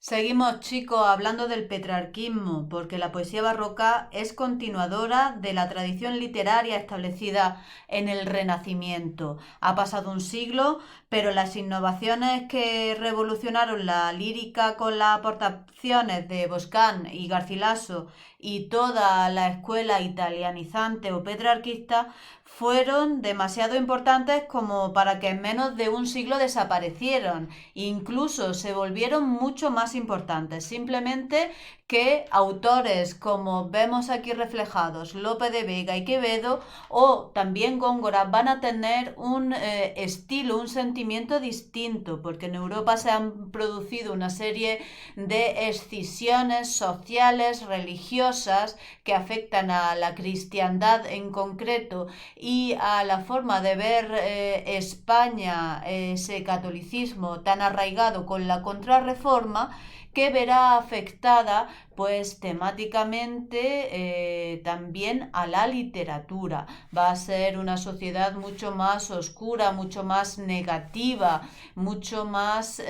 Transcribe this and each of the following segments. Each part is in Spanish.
Seguimos, chicos, hablando del petrarquismo, porque la poesía barroca es continuadora de la tradición literaria establecida en el Renacimiento. Ha pasado un siglo, pero las innovaciones que revolucionaron la lírica con las aportaciones de Boscán y Garcilaso y toda la escuela italianizante o petrarquista fueron demasiado importantes como para que en menos de un siglo desaparecieran. Incluso se volvieron mucho más importantes. Simplemente que autores como vemos aquí reflejados, Lope de Vega y Quevedo o también Góngora van a tener un estilo, un sentimiento distinto, porque en Europa se han producido una serie de escisiones sociales, religiosas, que afectan a la cristiandad en concreto y a la forma de ver España, ese catolicismo tan arraigado con la contrarreforma, que verá afectada pues temáticamente también a la literatura. Va a ser una sociedad mucho más oscura, mucho más negativa, mucho más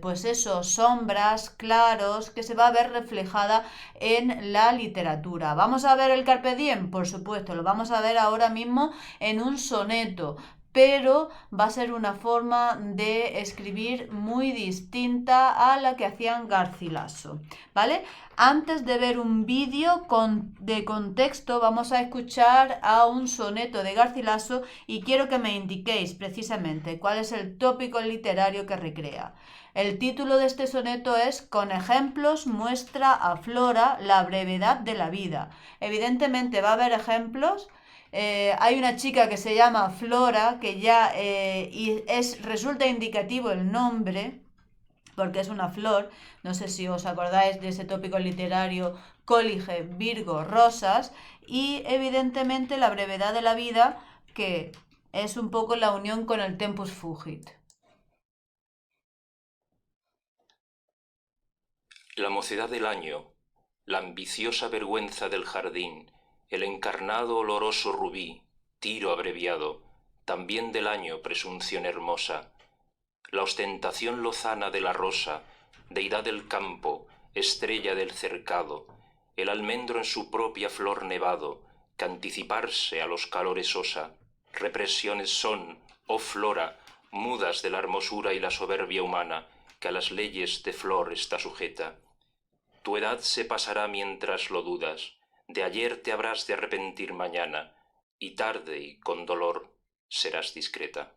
pues eso, sombras, claros, que se va a ver reflejada en la literatura. ¿Vamos a ver el Carpe Diem? Por supuesto, lo vamos a ver ahora mismo en un soneto, pero va a ser una forma de escribir muy distinta a la que hacían Garcilaso, ¿vale? Antes de ver un vídeo de contexto, vamos a escuchar a un soneto de Garcilaso y quiero que me indiquéis precisamente cuál es el tópico literario que recrea. El título de este soneto es Con ejemplos muestra a Flora la brevedad de la vida. Evidentemente va a haber ejemplos. Hay una chica que se llama Flora, que ya resulta indicativo el nombre, porque es una flor. No sé si os acordáis de ese tópico literario Colige, Virgo, Rosas. Y evidentemente la brevedad de la vida, que es un poco la unión con el tempus fugit. La mocedad del año, la ambiciosa vergüenza del jardín, el encarnado oloroso rubí, tiro abreviado, también del año presunción hermosa, la ostentación lozana de la rosa, deidad del campo, estrella del cercado, el almendro en su propia flor nevado, que anticiparse a los calores osa, represiones son, oh flora, mudas de la hermosura y la soberbia humana, que a las leyes de flor está sujeta. Tu edad se pasará mientras lo dudas, de ayer te habrás de arrepentir mañana, y tarde y con dolor serás discreta.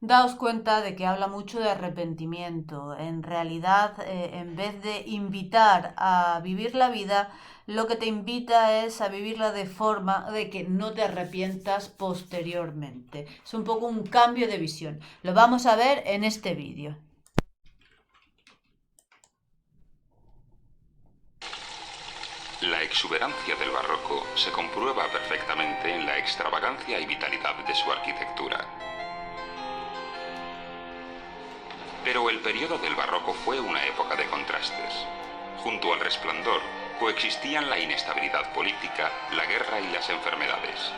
Daos cuenta de que habla mucho de arrepentimiento. En realidad, en vez de invitar a vivir la vida, lo que te invita es a vivirla de forma de que no te arrepientas posteriormente. Es un poco un cambio de visión. Lo vamos a ver en este vídeo. La exuberancia del barroco se comprueba perfectamente en la extravagancia y vitalidad de su arquitectura. Pero el periodo del barroco fue una época de contrastes. Junto al resplandor coexistían la inestabilidad política, la guerra y las enfermedades.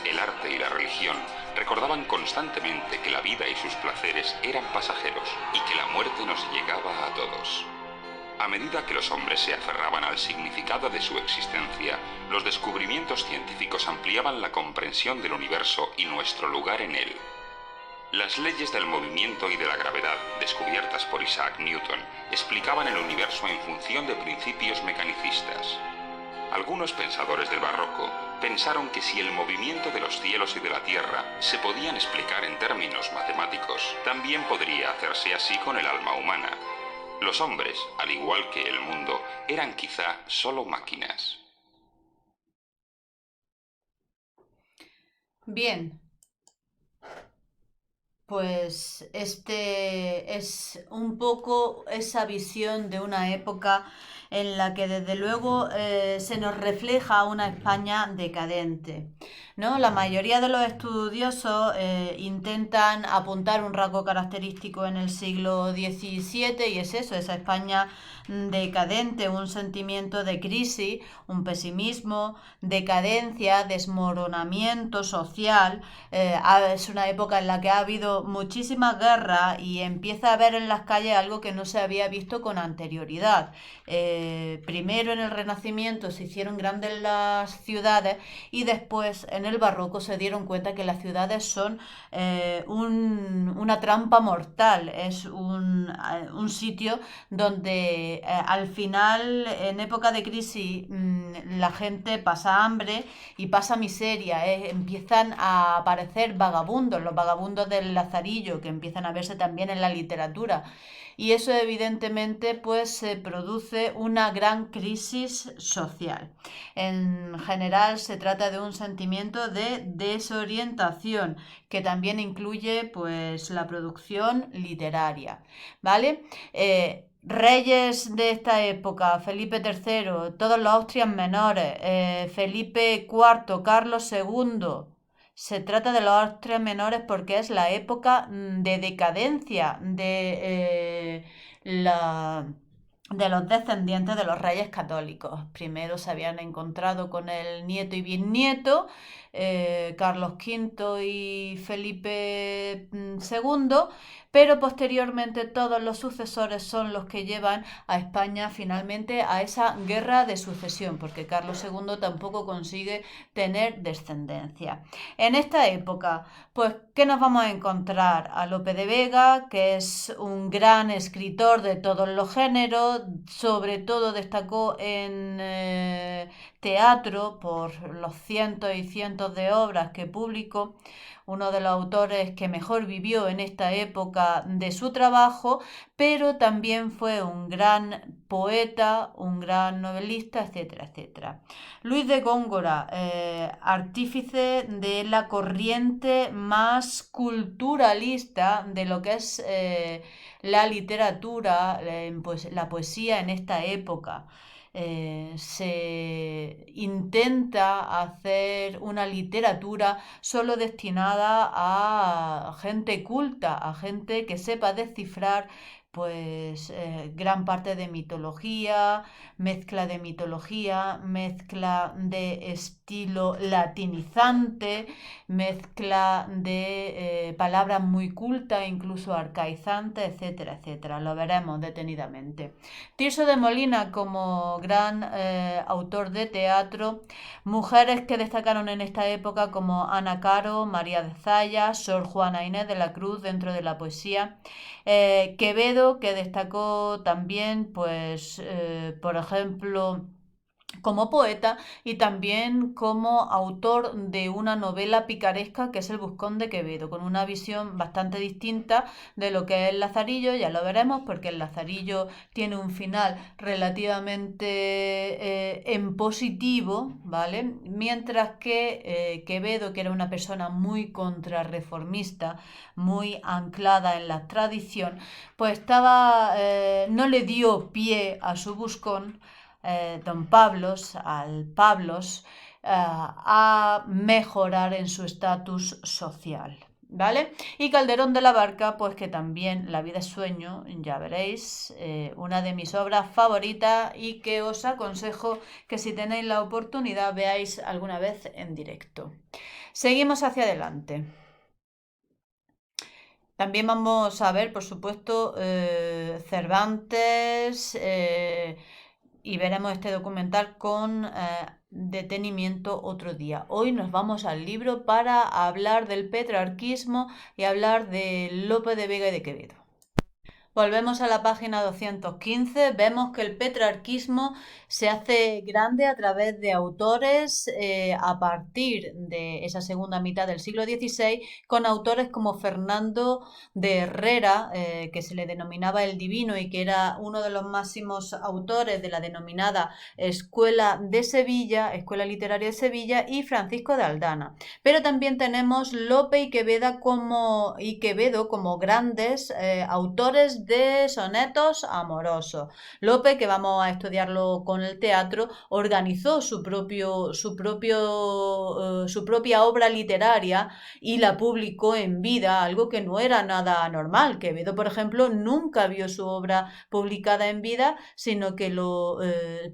El arte y la religión recordaban constantemente que la vida y sus placeres eran pasajeros y que la muerte nos llegaba a todos. A medida que los hombres se aferraban al significado de su existencia, los descubrimientos científicos ampliaban la comprensión del universo y nuestro lugar en él. Las leyes del movimiento y de la gravedad, descubiertas por Isaac Newton, explicaban el universo en función de principios mecanicistas. Algunos pensadores del barroco pensaron que si el movimiento de los cielos y de la tierra se podían explicar en términos matemáticos, también podría hacerse así con el alma humana. Los hombres, al igual que el mundo, eran quizá solo máquinas. Bien, pues este es un poco esa visión de una época en la que desde luego se nos refleja una España decadente. ¿no? La mayoría de los estudiosos intentan apuntar un rasgo característico en el siglo XVII y es eso, esa España decadente, un sentimiento de crisis, un pesimismo, decadencia, desmoronamiento social. Es una época en la que ha habido muchísimas guerras y empieza a haber en las calles algo que no se había visto con anterioridad. Primero en el Renacimiento se hicieron grandes las ciudades y después en el Barroco se dieron cuenta que las ciudades son una trampa mortal, es un sitio donde al final, en época de crisis, la gente pasa hambre y pasa miseria, empiezan a aparecer vagabundos, los vagabundos del Lazarillo, que empiezan a verse también en la literatura. Y eso evidentemente pues se produce una gran crisis social. En general se trata de un sentimiento de desorientación que también incluye pues la producción literaria, ¿vale? Reyes de esta época, Felipe III, todos los Austrias menores, Felipe IV, Carlos II. Se trata de los Austrias menores porque es la época de decadencia de los descendientes de los reyes católicos. Primero se habían encontrado con el nieto y bisnieto, Carlos V y Felipe II, pero posteriormente todos los sucesores son los que llevan a España finalmente a esa guerra de sucesión, porque Carlos II tampoco consigue tener descendencia. En esta época, pues, ¿qué nos vamos a encontrar? A Lope de Vega, que es un gran escritor de todos los géneros, sobre todo destacó en teatro por los cientos y cientos de obras que publicó, uno de los autores que mejor vivió en esta época de su trabajo, pero también fue un gran poeta, un gran novelista, etcétera, etcétera. Luis de Góngora, artífice de la corriente más culturalista de lo que es la literatura, pues, la poesía en esta época. Se intenta hacer una literatura solo destinada a gente culta, a gente que sepa descifrar pues gran parte de mitología, mezcla de estilo latinizante, mezcla de palabras muy cultas, incluso arcaizantes, etcétera, etcétera. Lo veremos detenidamente. Tirso de Molina como gran autor de teatro, mujeres que destacaron en esta época como Ana Caro, María de Zaya, Sor Juana Inés de la Cruz dentro de la poesía, Quevedo, que destacó también, pues, por ejemplo, como poeta y también como autor de una novela picaresca que es El Buscón de Quevedo, con una visión bastante distinta de lo que es el Lazarillo. Ya lo veremos porque el Lazarillo tiene un final relativamente en positivo, ¿vale? Mientras que Quevedo, que era una persona muy contrarreformista, muy anclada en la tradición, pues no le dio pie a su Buscón, don Pablos, al Pablos, a mejorar en su estatus social, ¿vale? Y Calderón de la Barca, pues que también La vida es sueño, ya veréis, una de mis obras favoritas y que os aconsejo que si tenéis la oportunidad veáis alguna vez en directo. Seguimos hacia adelante. También vamos a ver, por supuesto, Cervantes, y veremos este documental con detenimiento otro día. Hoy nos vamos al libro para hablar del petrarquismo y hablar de Lope de Vega y de Quevedo. Volvemos a la página 215, vemos que el petrarquismo se hace grande a través de autores a partir de esa segunda mitad del siglo XVI, con autores como Fernando de Herrera, que se le denominaba el Divino y que era uno de los máximos autores de la denominada Escuela de Sevilla, Escuela Literaria de Sevilla, y Francisco de Aldana. Pero también tenemos Lope y Quevedo como grandes autores de sonetos amorosos. Lope, que vamos a estudiarlo con el teatro, organizó su propia obra literaria y la publicó en vida, algo que no era nada normal. Quevedo, por ejemplo, nunca vio su obra publicada en vida, sino que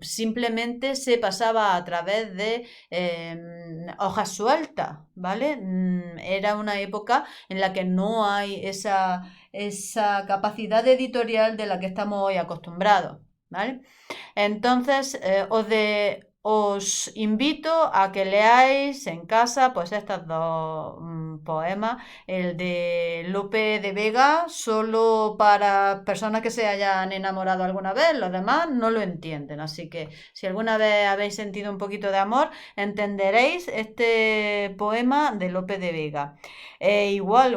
simplemente se pasaba a través de hojas sueltas, ¿vale? Era una época en la que no hay esa capacidad editorial de la que estamos hoy acostumbrados, ¿vale? Entonces, os invito a que leáis en casa pues estos dos poemas, el de Lope de Vega, solo para personas que se hayan enamorado alguna vez, los demás no lo entienden, así que si alguna vez habéis sentido un poquito de amor, entenderéis este poema de Lope de Vega. Igual,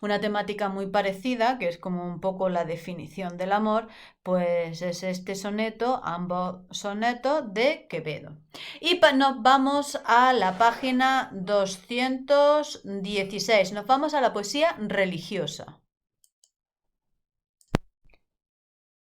una temática muy parecida, que es como un poco la definición del amor, pues es este soneto, ambos sonetos de Quevedo. Y nos vamos a la página 216, nos vamos a la poesía religiosa.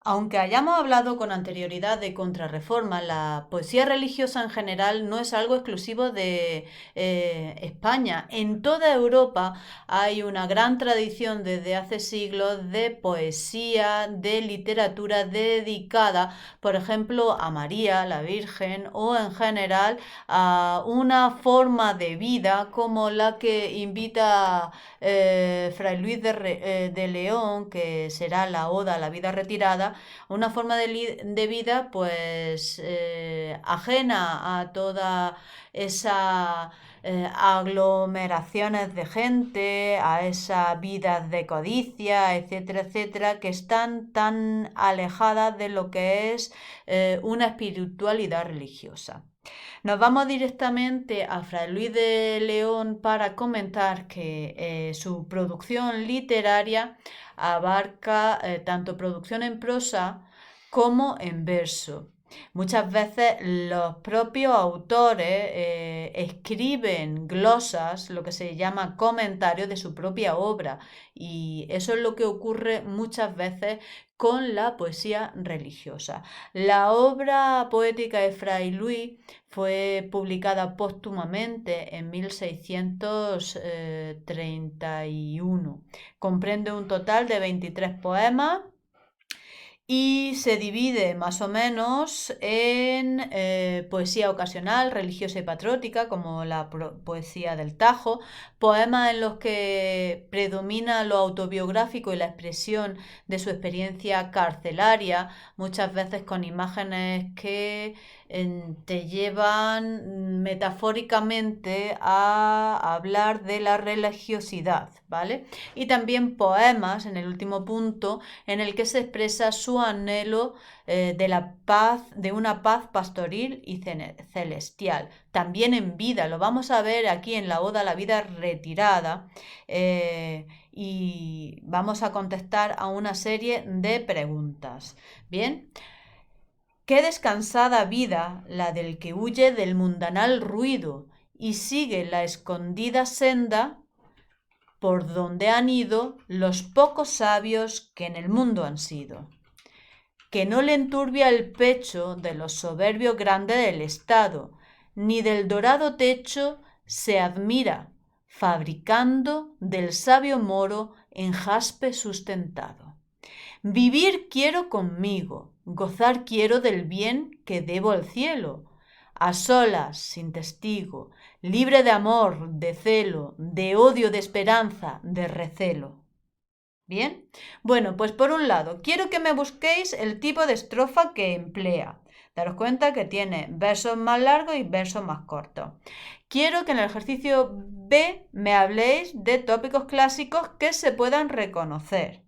Aunque hayamos hablado con anterioridad de Contrarreforma, la poesía religiosa en general no es algo exclusivo de España. En toda Europa hay una gran tradición desde hace siglos de poesía, de literatura dedicada, por ejemplo, a María, la Virgen, o en general a una forma de vida como la que invita Fray Luis de León, que será la Oda a la vida retirada, una forma de vida pues ajena a toda esa aglomeraciones de gente, a esas vidas de codicia, etcétera, etcétera, que están tan alejadas de lo que es una espiritualidad religiosa. Nos vamos directamente a Fray Luis de León para comentar que su producción literaria abarca tanto producción en prosa como en verso. Muchas veces los propios autores escriben glosas, lo que se llama comentarios de su propia obra, y eso es lo que ocurre muchas veces con la poesía religiosa. La obra poética de Fray Luis fue publicada póstumamente en 1631. Comprende un total de 23 poemas y se divide más o menos en poesía ocasional, religiosa y patriótica, como la poesía del Tajo, poemas en los que predomina lo autobiográfico y la expresión de su experiencia carcelaria, muchas veces con imágenes que te llevan metafóricamente a hablar de la religiosidad, ¿vale? Y también poemas, en el último punto, en el que se expresa su anhelo de la paz, de una paz pastoril y celestial, también en vida. Lo vamos a ver aquí en la Oda a la vida retirada, y vamos a contestar a una serie de preguntas. Bien. Qué descansada vida la del que huye del mundanal ruido y sigue la escondida senda por donde han ido los pocos sabios que en el mundo han sido. Que no le enturbia el pecho de los soberbios grandes del Estado, ni del dorado techo se admira, fabricando del sabio moro en jaspe sustentado. Vivir quiero conmigo, gozar quiero del bien que debo al cielo, a solas, sin testigo, libre de amor, de celo, de odio, de esperanza, de recelo. ¿Bien? Bueno, pues por un lado, quiero que me busquéis el tipo de estrofa que emplea. Daros cuenta que tiene versos más largos y versos más cortos. Quiero que en el ejercicio B me habléis de tópicos clásicos que se puedan reconocer.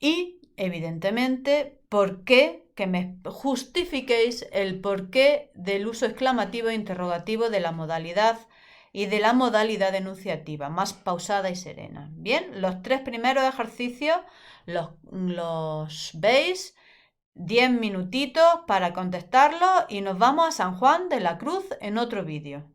Y, evidentemente, que me justifiquéis el porqué del uso exclamativo e interrogativo de la modalidad y de la modalidad enunciativa, más pausada y serena. Bien, los 3 primeros ejercicios los veis, 10 minutitos para contestarlos y nos vamos a San Juan de la Cruz en otro vídeo.